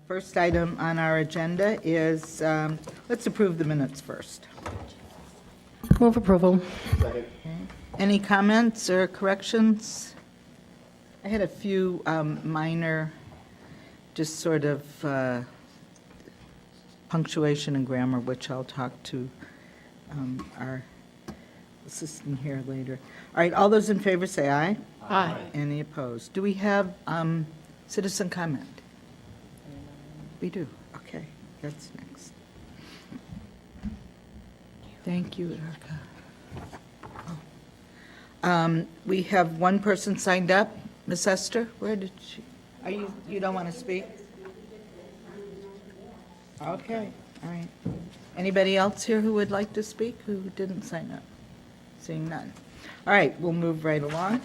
First item on our agenda is, let's approve the minutes first. Move approval. Any comments or corrections? I had a few minor, just sort of punctuation and grammar, which I'll talk to our assistant here later. All right, all those in favor say aye. Aye. Any opposed? Do we have citizen comment? We do, okay, that's next. Thank you, Erica. We have one person signed up. Miss Esther, where did she, you don't want to speak? Okay, all right. Anybody else here who would like to speak, who didn't sign up? Seeing none. All right, we'll move right along.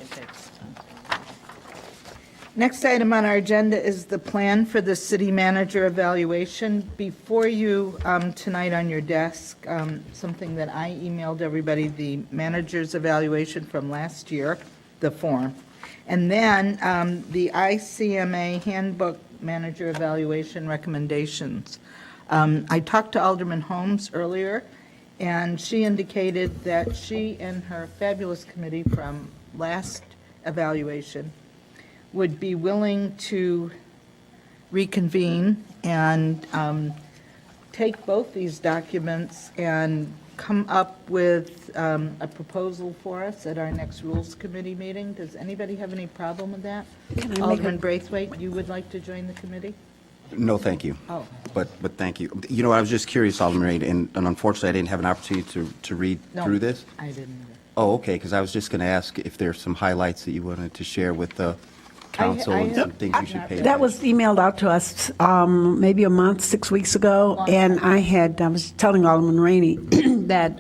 Next item on our agenda is the plan for the city manager evaluation. Before you tonight on your desk, something that I emailed everybody, the manager's evaluation from last year, the form. And then the ICMA handbook manager evaluation recommendations. I talked to Alderman Holmes earlier, and she indicated that she and her fabulous committee from last evaluation would be willing to reconvene and take both these documents and come up with a proposal for us at our next Rules Committee meeting. Does anybody have any problem with that? Alderman Braithwaite, you would like to join the committee? No, thank you. Oh. But thank you. You know, I was just curious, Alderman Reid, and unfortunately, I didn't have an opportunity to read No, through this. I didn't either. Oh, okay, because I was just going to ask if there's some highlights that you wanted to share with the council and some things you should pay attention. That was emailed out to us maybe a month, 6 weeks ago, and I was telling Alderman Rainey that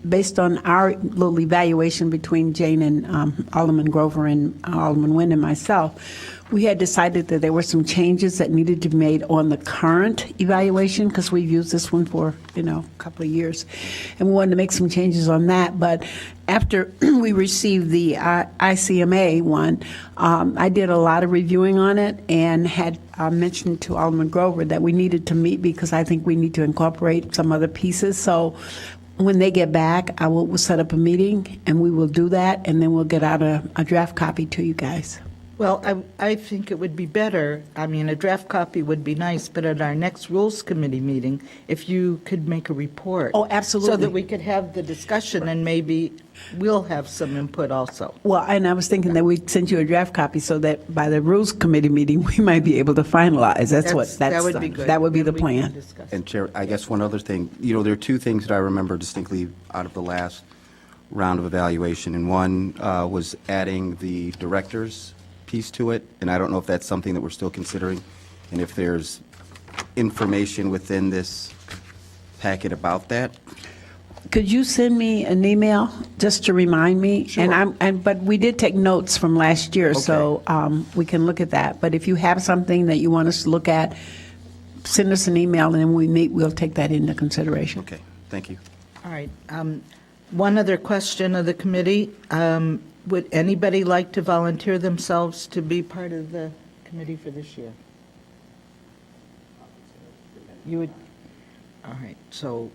based on our little evaluation between Jane and Alderman Grover and Alderman Nguyen and myself, we had decided that there were some changes that needed to be made on the current evaluation, because we've used this one for, a couple of years. And we wanted to make some changes on that. But after we received the ICMA one, I did a lot of reviewing on it and had mentioned to Alderman Grover that we needed to meet because I think we need to incorporate some other pieces. So when they get back, we'll set up a meeting and we will do that, and then we'll get out a draft copy to you guys. Well, I think it would be better, a draft copy would be nice, but at our next Rules Committee meeting, if you could make a report. Oh, absolutely. So that we could have the discussion, and maybe we'll have some input also. Well, and I was thinking that we'd send you a draft copy so that by the Rules Committee meeting, we might be able to finalize. That would be good. That would be the Then we can plan. discuss. And Chair, I guess one other thing, there are two things that I remember distinctly out of the last round of evaluation, and one was adding the director's piece to it, and I don't know if that's something that we're still considering, and if there's information within this packet about that. Could you send me an email just to remind me? Sure. But we did take notes from last year, so we can look at that. But if you have something that you want us to look at, send us an email, and then we meet, we'll take that into consideration. Okay, thank you. All right. One other question of the committee. Would anybody like to volunteer themselves to be part of the committee for this year? You would? All right. So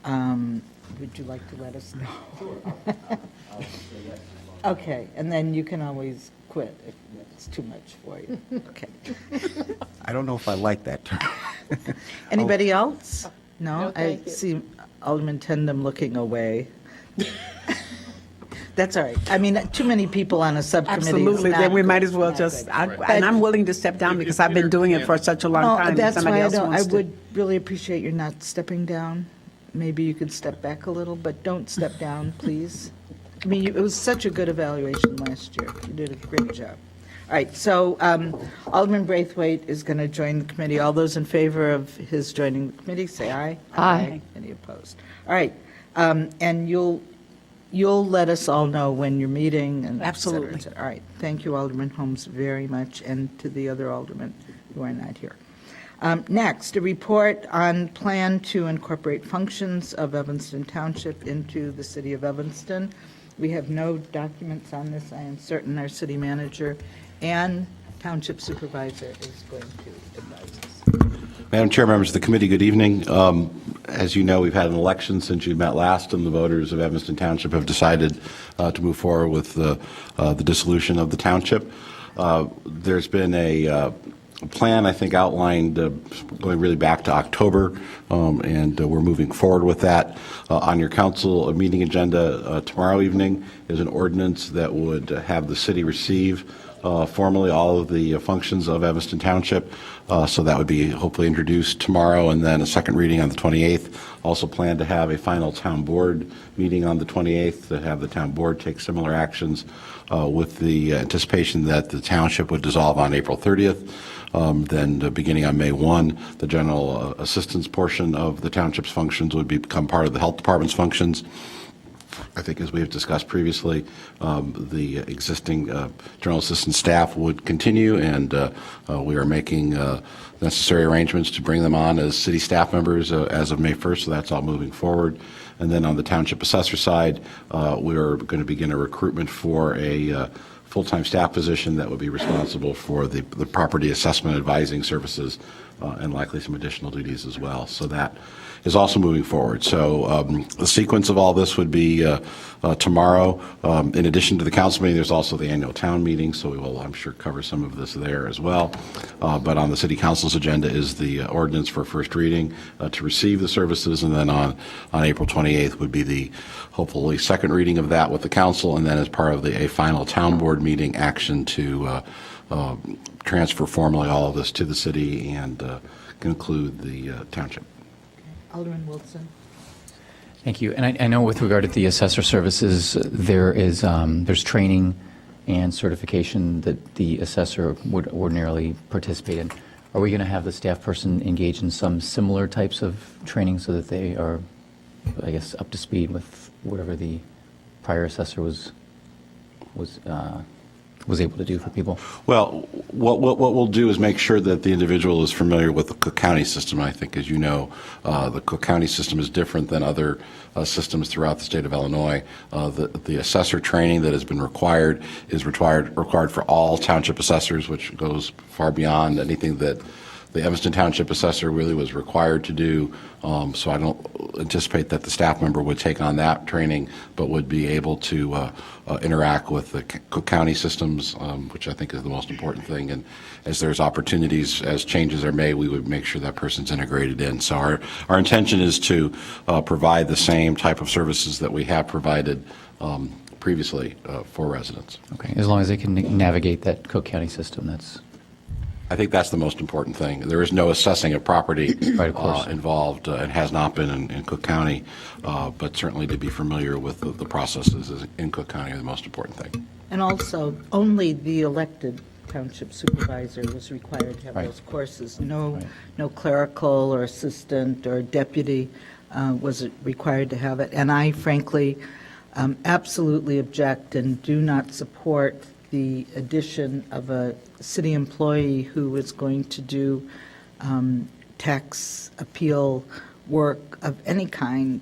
would you like to let us know? Okay. And then you can always quit if it's too much for you. Okay. I don't know if I like that term. Anybody else? No? thank you. See Alderman Tindem looking away. That's all right. Too many people on a subcommittee is Absolutely, not then we good. might as well Not just, good. and I'm willing to step down because I've been doing it for such a long No, time. If that's somebody why else I wants to- would really appreciate your not stepping down. Maybe you could step back a little, but don't step down, please. It was such a good evaluation last year. You did a great job. All right, so Alderman Braithwaite is going to join the committee. All those in favor of his joining the committee, say aye. Aye. Any opposed? All right, and you'll let us all know when you're meeting and et cetera, Absolutely. et cetera. All right, thank you, Alderman Holmes, very much, and to the other aldermen who are not here. Next, a report on plan to incorporate functions of Evanston Township into the city of Evanston. We have no documents on this. I am certain our city manager and Township Supervisor is going to advise us. Madam Chair, members of the committee, good evening. As you know, we've had an election since you met last, and the voters of Evanston Township have decided to move forward with the dissolution of the township. There's been a plan, I think, outlined going really back to October, and we're moving forward with that. On your council meeting agenda tomorrow evening is an ordinance that would have the city receive formally all of the functions of Evanston Township. So that would be hopefully introduced tomorrow, and then a second reading on the 28th. Also plan to have a final town board meeting on the 28th to have the town board take similar actions with the anticipation that the township would dissolve on April 30th. Then beginning on May 1, the general assistance portion of the township's functions would become part of the health department's functions. I think, as we have discussed previously, the existing general assistant staff would continue, and we are making necessary arrangements to bring them on as city staff members as of May 1st, so that's all moving forward. And then on the township assessor side, we are going to begin a recruitment for a full-time staff position that would be responsible for the property assessment advising services and likely some additional duties as well. So that is also moving forward. So the sequence of all this would be tomorrow. In addition to the council meeting, there's also the annual town meeting, so we will, I'm sure, cover some of this there as well. But on the city council's agenda is the ordinance for first reading to receive the services, and then on April 28th would be the hopefully second reading of that with the council, and then as part of a final town board meeting action to transfer formally all of this to the city and conclude the township. Alderman Wilson. Thank you. And I know with regard to the assessor services, there's training and certification that the assessor would ordinarily participate in. Are we going to have the staff person engage in some similar types of training so that they are, I guess, up to speed with whatever the prior assessor was able to do for people? Well, what we'll do is make sure that the individual is familiar with the Cook County system. I think, as you know, the Cook County system is different than other systems throughout the state of Illinois. The assessor training that has been required is required for all township assessors, which goes far beyond anything that the Evanston Township assessor really was required to do. So I don't anticipate that the staff member would take on that training, but would be able to interact with the Cook County systems, which I think is the most important thing. And as there's opportunities, as changes are made, we would make sure that person's integrated in. So our intention is to provide the same type of services that we have provided previously for residents. Okay, as long as they can navigate that Cook County system, I think that's the most important thing. There is no assessing of property Right, of course. involved and has not been in Cook County, but certainly to be familiar with the processes in Cook County are the most important thing. And also, only the elected township supervisor was required to have Right. those courses. No, Right. no clerical or assistant or deputy was required to have it. And I frankly absolutely object and do not support the addition of a city employee who is going to do tax appeal work of any kind.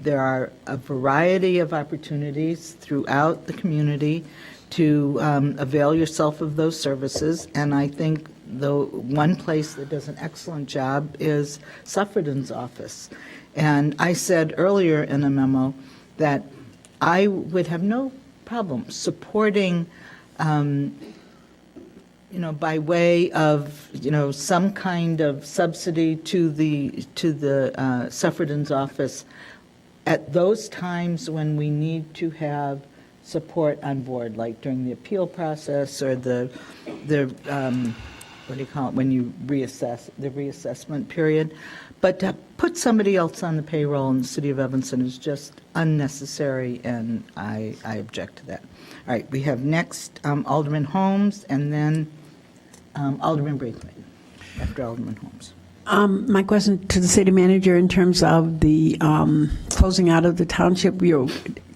There are a variety of opportunities throughout the community to avail yourself of those services, and I think the one place that does an excellent job is Suffredin's office. And I said earlier in a memo that I would have no problem supporting by way of, some kind of subsidy to the Suffredin's office at those times when we need to have support on board, like during the appeal process or the what do you call it, when you reassess, the reassessment period. But to put somebody else on the payroll in the city of Evanston is just unnecessary, and I object to that. All right, we have next Alderman Holmes, and then Alderman Braithwaite, after Alderman Holmes. My question to the city manager in terms of the closing out of the township,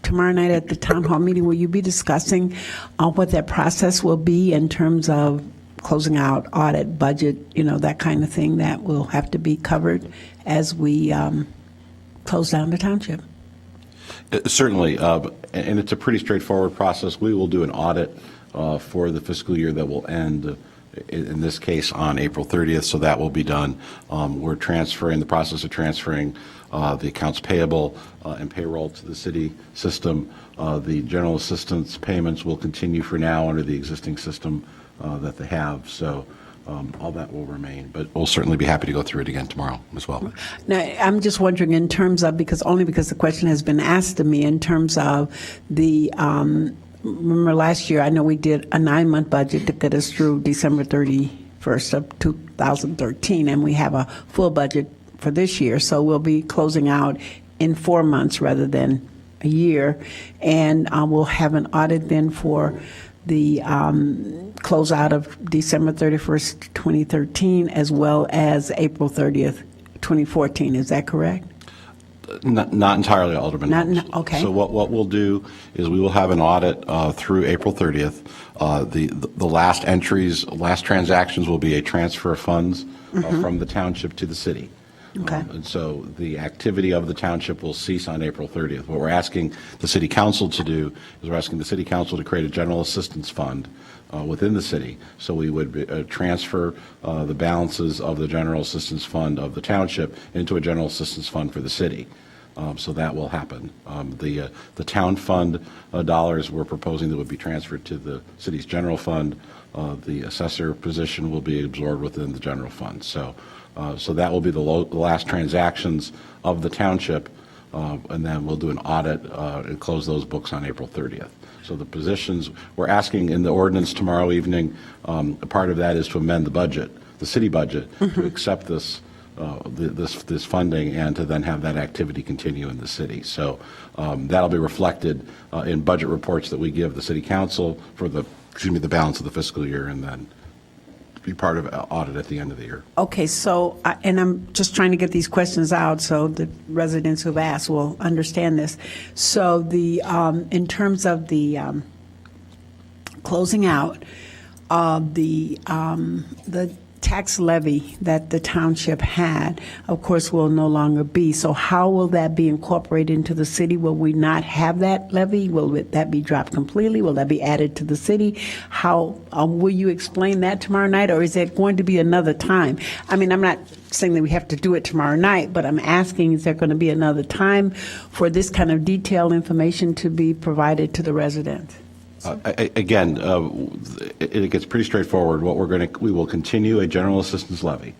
tomorrow night at the town hall meeting, will you be discussing what that process will be in terms of closing out, audit, budget, that kind of thing that will have to be covered as we close down the township? Certainly, and it's a pretty straightforward process. We will do an audit for the fiscal year that will end in this case on April 30th, so that will be done. We're transferring, the process of transferring the accounts payable and payroll to the city system. The general assistance payments will continue for now under the existing system that they have, so all that will remain. But we'll certainly be happy to go through it again tomorrow as well. Now, I'm just wondering in terms of, because the question has been asked to me in terms of the, remember last year, I know we did a 9-month budget to get us through December 31st of 2013, and we have a full budget for this year, so we'll be closing out in 4 months rather than a year, and we'll have an audit then for the closeout of December 31st, 2013, as well as April 30th, 2014. Is that correct? Not entirely, Alderman. Okay. So what we'll do is we will have an audit through April 30th. The last entries, last transactions will be a transfer of funds from the township to the city. Okay. And so the activity of the township will cease on April 30th. What we're asking the city council to do is we're asking the city council to create a general assistance fund within the city. So we would transfer the balances of the general assistance fund of the township into a general assistance fund for the city. So that will happen. The town fund dollars we're proposing that would be transferred to the city's general fund. The assessor position will be absorbed within the general fund. So that will be the last transactions of the township, and then we'll do an audit and close those books on April 30th. So the positions, we're asking in the ordinance tomorrow evening, a part of that is to amend the budget, the city budget, to accept this funding and to then have that activity continue in the city. So that'll be reflected in budget reports that we give the city council for the balance of the fiscal year, and then be part of audit at the end of the year. Okay, so, and I'm just trying to get these questions out so the residents who've asked will understand this. So in terms of the closing out, the tax levy that the township had, of course, will no longer be. So how will that be incorporated into the city? Will we not have that levy? Will that be dropped completely? Will that be added to the city? How will you explain that tomorrow night, or is it going to be another time? I mean, I'm not saying that we have to do it tomorrow night, but I'm asking, is there going to be another time for this kind of detailed information to be provided to the residents? Again, it gets pretty straightforward. We will continue a general assistance levy.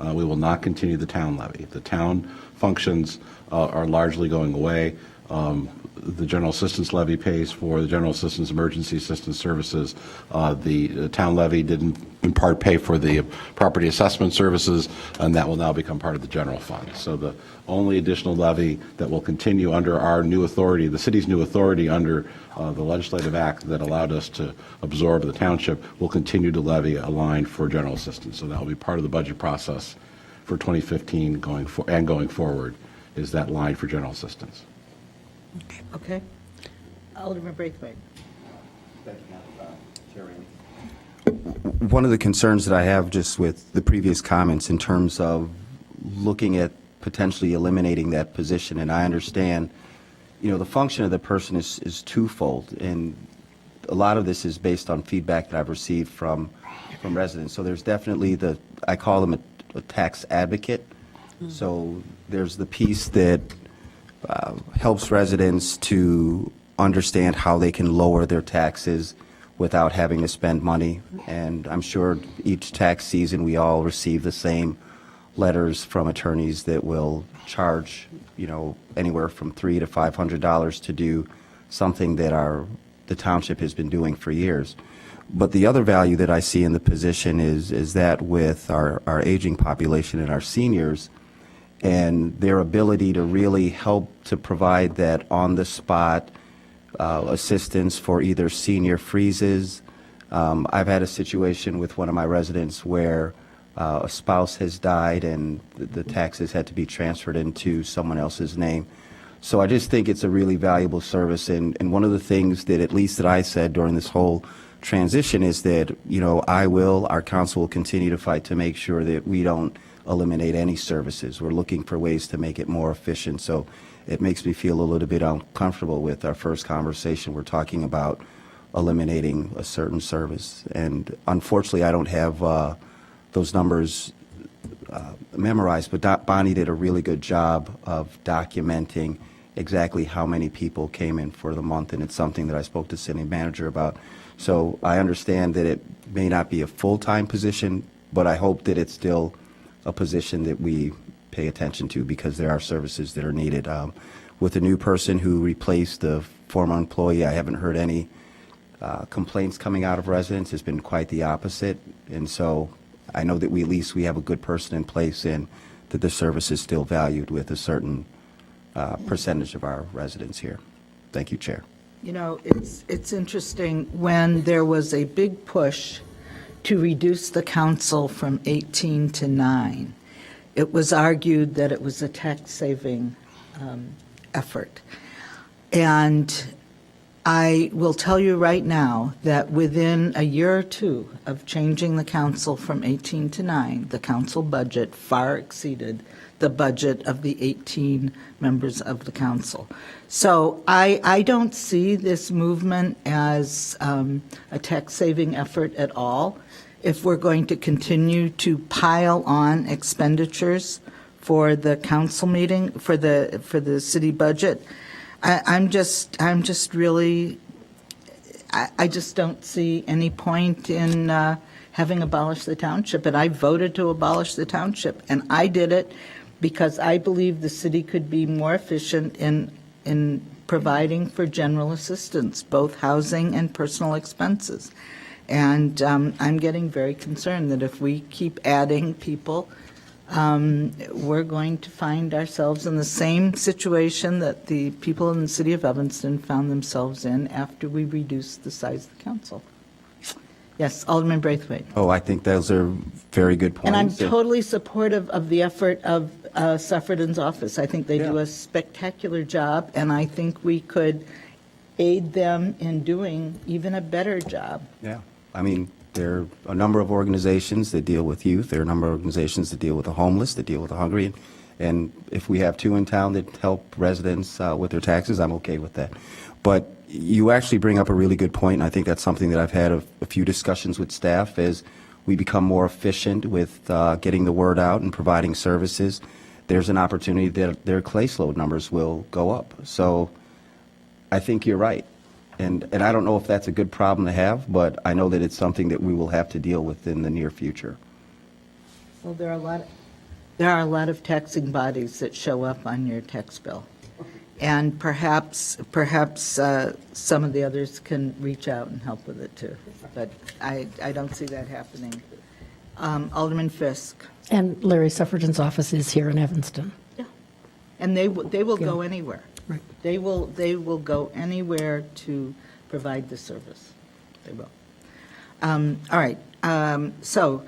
We will not continue the town levy. The town functions are largely going away. The general assistance levy pays for the general assistance emergency assistance services. The town levy didn't in part pay for the property assessment services, and that will now become part of the general fund. So the only additional levy that will continue under our new authority, the city's new authority under the legislative act that allowed us to absorb the township, will continue to levy a line for general assistance. So that will be part of the budget process for 2015 going forward, is that line for general assistance. Okay. Alderman Braithwaite. One of the concerns that I have just with the previous comments in terms of looking at potentially eliminating that position, and I understand, the function of the person is twofold, and a lot of this is based on feedback that I've received from residents. So there's definitely I call them a tax advocate. So there's the piece that helps residents to understand how they can lower their taxes without having to spend money. And I'm sure each tax season we all receive the same letters from attorneys that will charge, anywhere from $300 to $500 to do something that the township has been doing for years. But the other value that I see in the position is that with our aging population and our seniors, and their ability to really help to provide that on-the-spot assistance for either senior freezes. I've had a situation with one of my residents where a spouse has died and the taxes had to be transferred into someone else's name. So I just think it's a really valuable service, and one of the things that at least that I said during this whole transition is that, our council will continue to fight to make sure that we don't eliminate any services. We're looking for ways to make it more efficient. So it makes me feel a little bit uncomfortable with our first conversation. We're talking about eliminating a certain service. And unfortunately, I don't have those numbers memorized, but Bonnie did a really good job of documenting exactly how many people came in for the month, and it's something that I spoke to city manager about. So I understand that it may not be a full-time position, but I hope that it's still a position that we pay attention to, because there are services that are needed. With the new person who replaced the former employee, I haven't heard any complaints coming out of residents. It's been quite the opposite, and so I know that at least we have a good person in place, and that the service is still valued with a certain percentage of our residents here. Thank you, Chair. You know, it's interesting, when there was a big push to reduce the council from 18 to 9, it was argued that it was a tax-saving effort. And I will tell you right now that within a year or two of changing the council from 18 to 9, the council budget far exceeded the budget of the 18 members of the council. So I don't see this movement as a tax-saving effort at all. If we're going to continue to pile on expenditures for the council meeting, for the city budget, I just don't see any point in having abolished the township. And I voted to abolish the township, and I did it because I believe the city could be more efficient in providing for general assistance, both housing and personal expenses. And I'm getting very concerned that if we keep adding people, we're going to find ourselves in the same situation that the people in the city of Evanston found themselves in after we reduced the size of the council. Yes, Alderman Braithwaite. Oh, I think those are very good points. And I'm totally supportive of the effort of Suffredin's office. I think they do Yeah. a spectacular job, and I think we could aid them in doing even a better job. Yeah. I mean, there are a number of organizations that deal with youth. There are a number of organizations that deal with the homeless, that deal with the hungry. And if we have two in town that help residents with their taxes, I'm okay with that. But you actually bring up a really good point, and I think that's something that I've had a few discussions with staff as we become more efficient with getting the word out and providing services. There's an opportunity that their caseload numbers will go up. So I think you're right. And I don't know if that's a good problem to have, but I know that it's something that we will have to deal with in the near future. Well, there are a lot of taxing bodies that show up on your tax bill. And perhaps some of the others can reach out and help with it too. But I don't see that happening. Alderman Fisk. And Larry Suffredin's office is here in Evanston. Yeah. And they will go anywhere. Right. They will go anywhere to provide the service. They will. All right. So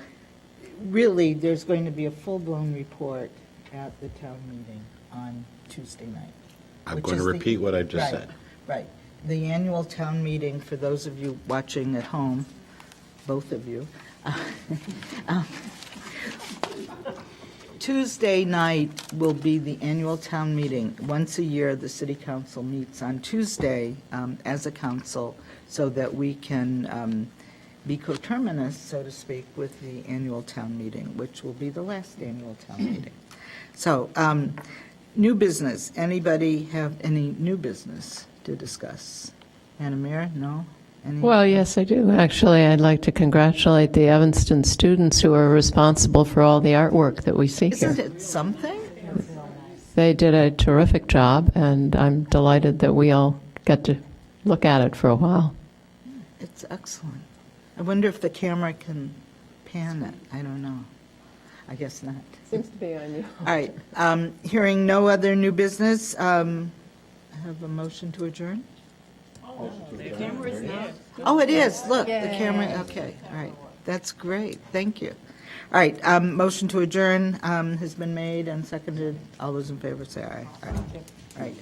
really, there's going to be a full-blown report at the town meeting on Tuesday night. I'm which going to is the- repeat what I just Right, said. Right. The annual town meeting, for those of you watching at home, both of you, Tuesday night will be the annual town meeting. Once a year, the city council meets on Tuesday as a council so that we can be coterminous, so to speak, with the annual town meeting, which will be the last annual town meeting. So, new business. Anybody have any new business to discuss? Anna Mayor, no? Any? Well, yes, I do. Actually, I'd like to congratulate the Evanston students who are responsible for all the artwork that we see here. Isn't it something? They did a terrific job, and I'm delighted that we all get to look at it for a while. It's excellent. I wonder if the camera can pan it. I don't know. I guess not. Seems to be on you. All right. Hearing no other new business, I have a motion to adjourn? Oh, it is. Look, the camera, okay. All right. That's great. Thank you. All right. Motion to adjourn has been made and seconded. All those in favor say aye. Aye. All right.